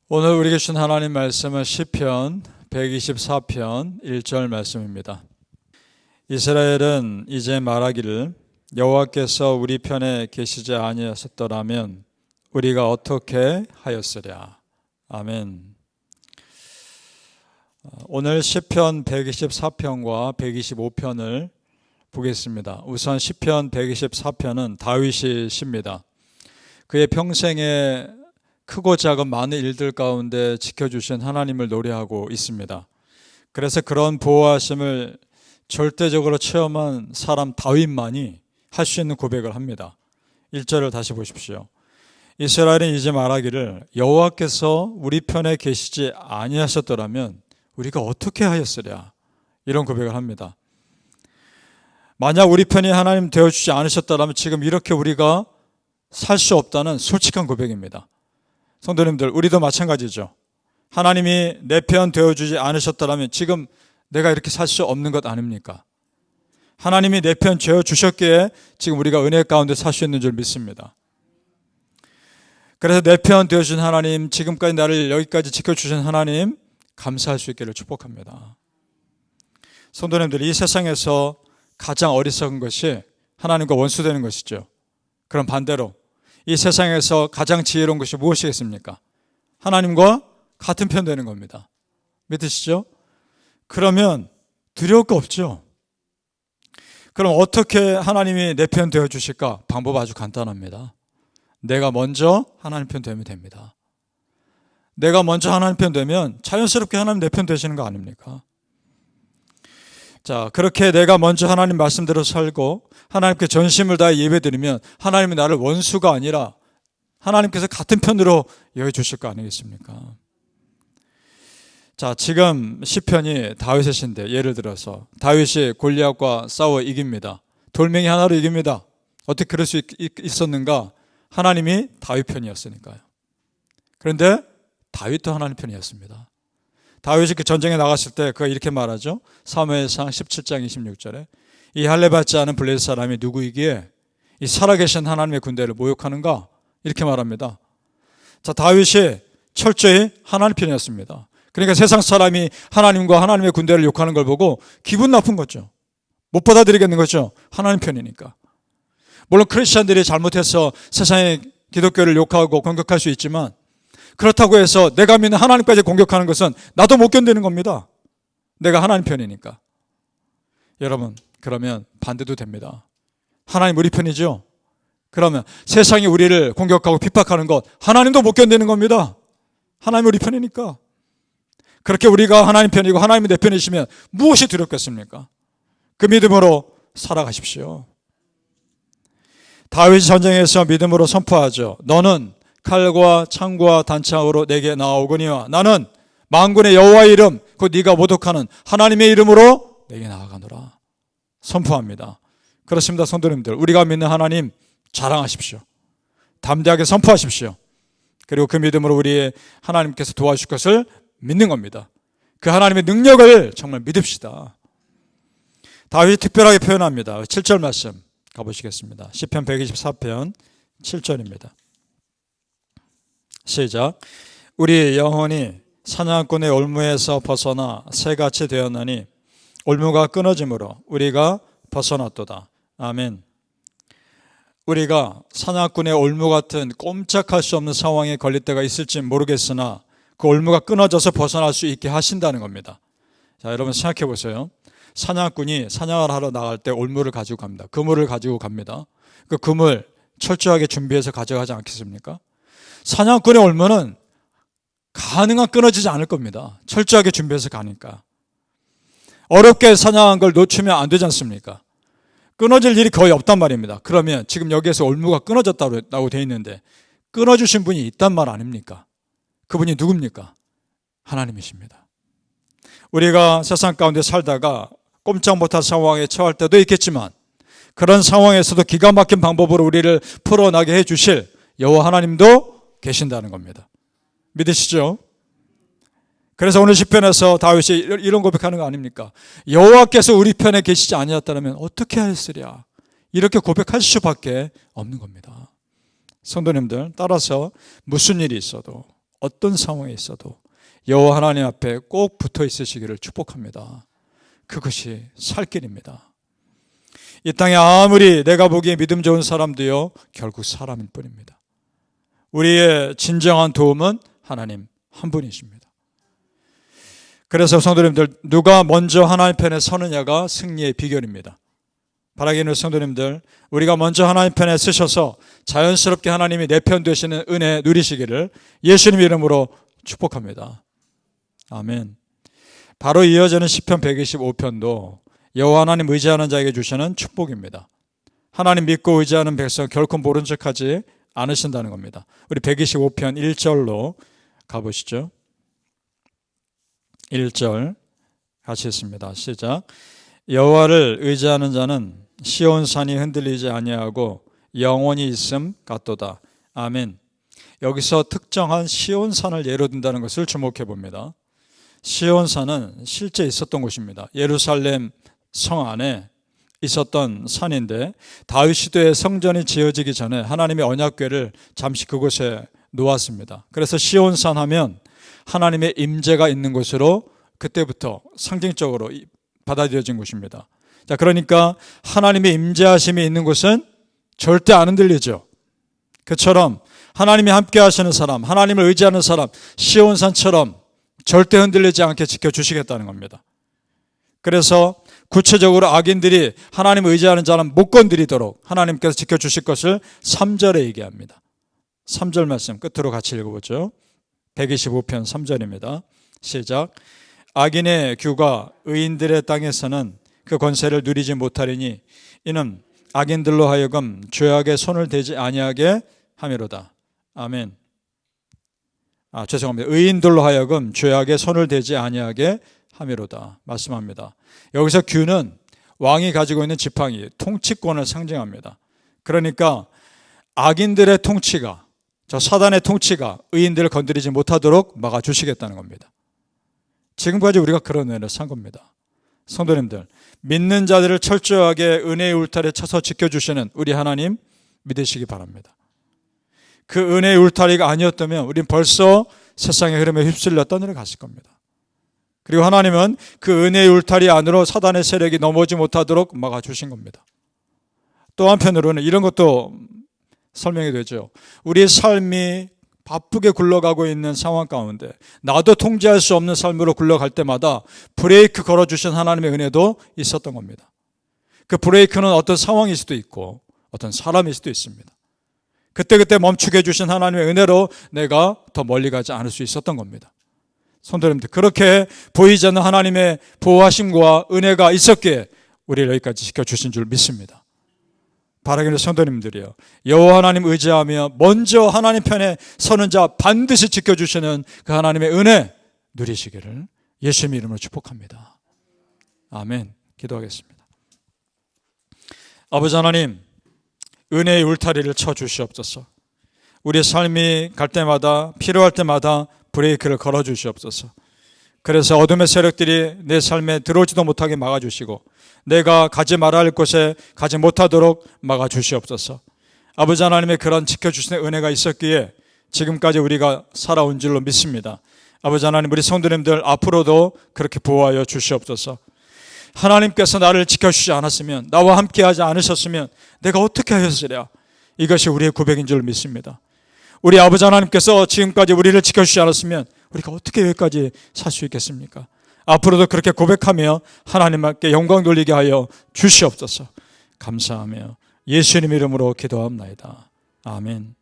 오늘 우리에게 주신 하나님 말씀은 시편 124편 1절 말씀입니다. 이스라엘은 이제 말하기를 여호와께서 우리 편에 계시지 아니하셨더라면 우리가 어떻게 하였으랴. 아멘. 오늘 시편 124편과 125편을 보겠습니다. 우선 시편 124편은 다윗의 시입니다. 그의 평생에 크고 작은 많은 일들 가운데 지켜주신 하나님을 노래하고 있습니다. 그래서 그런 보호하심을 절대적으로 체험한 사람 다윗만이 할 수 있는 고백을 합니다. 1절을 다시 보십시오. 이스라엘은 이제 말하기를 여호와께서 우리 편에 계시지 아니하셨더라면 우리가 어떻게 하였으랴. 이런 고백을 합니다. 만약 우리 편이 하나님 되어주지 않으셨더라면 지금 이렇게 우리가 살 수 없다는 솔직한 고백입니다. 성도님들, 우리도 마찬가지죠. 하나님이 내 편 되어주지 않으셨더라면 지금 내가 이렇게 살 수 없는 것 아닙니까? 하나님이 내 편 되어주셨기에 지금 우리가 은혜 가운데 살 수 있는 줄 믿습니다. 그래서 내 편 되어주신 하나님, 지금까지 나를 여기까지 지켜주신 하나님 감사할 수 있기를 축복합니다. 성도님들, 이 세상에서 가장 어리석은 것이 하나님과 원수되는 것이죠. 그럼 반대로 이 세상에서 가장 지혜로운 것이 무엇이겠습니까? 하나님과 같은 편 되는 겁니다. 믿으시죠? 그러면 두려울 거 없죠. 그럼 어떻게 하나님이 내 편 되어주실까? 방법 아주 간단합니다. 내가 먼저 하나님 편 되면 됩니다. 내가 먼저 하나님 편 되면 자연스럽게 하나님 내 편 되시는 거 아닙니까? 자, 그렇게 내가 먼저 하나님 말씀대로 살고 하나님께 전심을 다해 예배드리면 하나님이 나를 원수가 아니라 하나님께서 같은 편으로 여겨주실 거 아니겠습니까? 자, 지금 시편이 다윗의 시인데 예를 들어서 다윗이 골리앗과 싸워 이깁니다. 돌멩이 하나로 이깁니다. 어떻게 그럴 수 있었는가? 하나님이 다윗 편이었으니까요. 그런데 다윗도 하나님 편이었습니다. 다윗이 그 전쟁에 나갔을 때 그가 이렇게 말하죠. 사무엘상 17장 26절에 이 할례받지 않은 블레셋 사람이 누구이기에 이 살아계신 하나님의 군대를 모욕하는가? 이렇게 말합니다. 자, 다윗이 철저히 하나님 편이었습니다. 그러니까 세상 사람이 하나님과 하나님의 군대를 욕하는 걸 보고 기분 나쁜 거죠. 못 받아들이겠는 거죠. 하나님 편이니까. 물론 크리스천들이 잘못해서 세상의 기독교를 욕하고 공격할 수 있지만 그렇다고 해서 내가 믿는 하나님까지 공격하는 것은 나도 못 견디는 겁니다. 내가 하나님 편이니까. 여러분, 그러면 반대도 됩니다. 하나님 우리 편이죠? 그러면 세상이 우리를 공격하고 핍박하는 것 하나님도 못 견디는 겁니다. 하나님 우리 편이니까. 그렇게 우리가 하나님 편이고 하나님이 내 편이시면 무엇이 두렵겠습니까? 그 믿음으로 살아가십시오. 다윗이 전쟁에서 믿음으로 선포하죠. 너는 칼과 창과 단창으로 내게 나아오거니와 나는 만군의 여호와의 이름 곧 네가 모독하는 하나님의 이름으로 내게 나아가노라. 선포합니다. 그렇습니다. 성도님들, 우리가 믿는 하나님 자랑하십시오. 담대하게 선포하십시오. 그리고 그 믿음으로 우리 하나님께서 도와주실 것을 믿는 겁니다. 그 하나님의 능력을 정말 믿읍시다. 다윗이 특별하게 표현합니다. 7절 말씀 가보시겠습니다. 시편 124편 7절입니다. 시작. 우리 영혼이 사냥꾼의 올무에서 벗어나 새같이 되었나니 올무가 끊어짐으로 우리가 벗어났도다. 아멘. 우리가 사냥꾼의 올무 같은 꼼짝할 수 없는 상황에 걸릴 때가 있을지 모르겠으나 그 올무가 끊어져서 벗어날 수 있게 하신다는 겁니다. 자, 여러분 생각해 보세요. 사냥꾼이 사냥을 하러 나갈 때 올무를 가지고 갑니다. 그물을 가지고 갑니다. 그 그물 철저하게 준비해서 가져가지 않겠습니까? 사냥꾼의 올무는 가능한 끊어지지 않을 겁니다. 철저하게 준비해서 가니까. 어렵게 사냥한 걸 놓치면 안 되지 않습니까? 끊어질 일이 거의 없단 말입니다. 그러면 지금 여기에서 올무가 끊어졌다고 되어 있는데 끊어주신 분이 있단 말 아닙니까? 그분이 누굽니까? 하나님이십니다. 우리가 세상 가운데 살다가 꼼짝 못할 상황에 처할 때도 있겠지만 그런 상황에서도 기가 막힌 방법으로 우리를 풀어나게 해주실 여호와 하나님도 계신다는 겁니다. 믿으시죠? 그래서 오늘 시편에서 다윗이 이런 고백하는 거 아닙니까? 여호와께서 우리 편에 계시지 아니었다면 어떻게 하였으랴? 이렇게 고백할 수밖에 없는 겁니다. 성도님들, 따라서 무슨 일이 있어도 어떤 상황에 있어도 여호와 하나님 앞에 꼭 붙어 있으시기를 축복합니다. 그것이 살 길입니다. 이 땅에 아무리 내가 보기에 믿음 좋은 사람도요, 결국 사람일 뿐입니다. 우리의 진정한 도움은 하나님 한 분이십니다. 그래서 성도님들, 누가 먼저 하나님 편에 서느냐가 승리의 비결입니다. 바라기는 성도님들, 우리가 먼저 하나님 편에 서셔서 자연스럽게 하나님이 내 편 되시는 은혜 누리시기를 예수님 이름으로 축복합니다. 아멘. 바로 이어지는 시편 125편도 여호와 하나님 의지하는 자에게 주시는 축복입니다. 하나님 믿고 의지하는 백성 결코 모른 척하지 않으신다는 겁니다. 우리 125편 1절로 가보시죠. 1절 같이 읽습니다. 시작. 여호와를 의지하는 자는 시온산이 흔들리지 아니하고 영원히 있음 같도다. 아멘. 여기서 특정한 시온산을 예로 든다는 것을 주목해 봅니다. 시온산은 실제 있었던 곳입니다. 예루살렘 성 안에 있었던 산인데 다윗 시대에 성전이 지어지기 전에 하나님의 언약궤를 잠시 그곳에 놓았습니다. 그래서 시온산 하면 하나님의 임재가 있는 곳으로 그때부터 상징적으로 받아들여진 곳입니다. 자, 그러니까 하나님의 임재하심이 있는 곳은 절대 안 흔들리죠. 그처럼 하나님이 함께 하시는 사람, 하나님을 의지하는 사람, 시온산처럼 절대 흔들리지 않게 지켜주시겠다는 겁니다. 그래서 구체적으로 악인들이 하나님을 의지하는 자는 못 건드리도록 하나님께서 지켜주실 것을 3절에 얘기합니다. 3절 말씀 끝으로 같이 읽어보죠. 125편 3절입니다. 시작. 악인의 규가 의인들의 땅에서는 그 권세를 누리지 못하리니 이는 악인들로 하여금 죄악에 손을 대지 아니하게 함이로다. 아멘. 죄송합니다. 의인들로 하여금 죄악에 손을 대지 아니하게 함이로다 말씀합니다. 여기서 규는 왕이 가지고 있는 지팡이, 통치권을 상징합니다. 그러니까 악인들의 통치가, 저 사단의 통치가 의인들을 건드리지 못하도록 막아주시겠다는 겁니다. 지금까지 우리가 그런 은혜를 산 겁니다. 성도님들, 믿는 자들을 철저하게 은혜의 울타리에 쳐서 지켜주시는 우리 하나님 믿으시기 바랍니다. 그 은혜의 울타리가 아니었다면 우린 벌써 세상의 흐름에 휩쓸려 떠내려 갔을 겁니다. 그리고 하나님은 그 은혜의 울타리 안으로 사단의 세력이 넘어오지 못하도록 막아주신 겁니다. 또 한편으로는 이런 것도 설명이 되죠. 우리의 삶이 바쁘게 굴러가고 있는 상황 가운데 나도 통제할 수 없는 삶으로 굴러갈 때마다 브레이크 걸어주신 하나님의 은혜도 있었던 겁니다. 그 브레이크는 어떤 상황일 수도 있고 어떤 사람일 수도 있습니다. 그때그때 멈추게 해주신 하나님의 은혜로 내가 더 멀리 가지 않을 수 있었던 겁니다. 성도님들, 그렇게 보이지 않는 하나님의 보호하심과 은혜가 있었기에 우리를 여기까지 지켜주신 줄 믿습니다. 바라기는 성도님들이요, 여호와 하나님 의지하며 먼저 하나님 편에 서는 자 반드시 지켜주시는 그 하나님의 은혜 누리시기를 예수님 이름으로 축복합니다. 아멘. 기도하겠습니다. 아버지 하나님, 은혜의 울타리를 쳐주시옵소서. 우리의 삶이 갈 때마다 필요할 때마다 브레이크를 걸어주시옵소서. 그래서 어둠의 세력들이 내 삶에 들어오지도 못하게 막아주시고 내가 가지 말아야 할 곳에 가지 못하도록 막아주시옵소서. 아버지 하나님의 그런 지켜주시는 은혜가 있었기에 지금까지 우리가 살아온 줄로 믿습니다. 아버지 하나님, 우리 성도님들 앞으로도 그렇게 보호하여 주시옵소서. 하나님께서 나를 지켜주지 않았으면, 나와 함께하지 않으셨으면 내가 어떻게 하였으랴. 이것이 우리의 고백인 줄 믿습니다. 우리 아버지 하나님께서 지금까지 우리를 지켜주지 않았으면 우리가 어떻게 여기까지 살 수 있겠습니까? 앞으로도 그렇게 고백하며 하나님께 영광 돌리게 하여 주시옵소서. 감사하며 예수님 이름으로 기도합나이다. 아멘.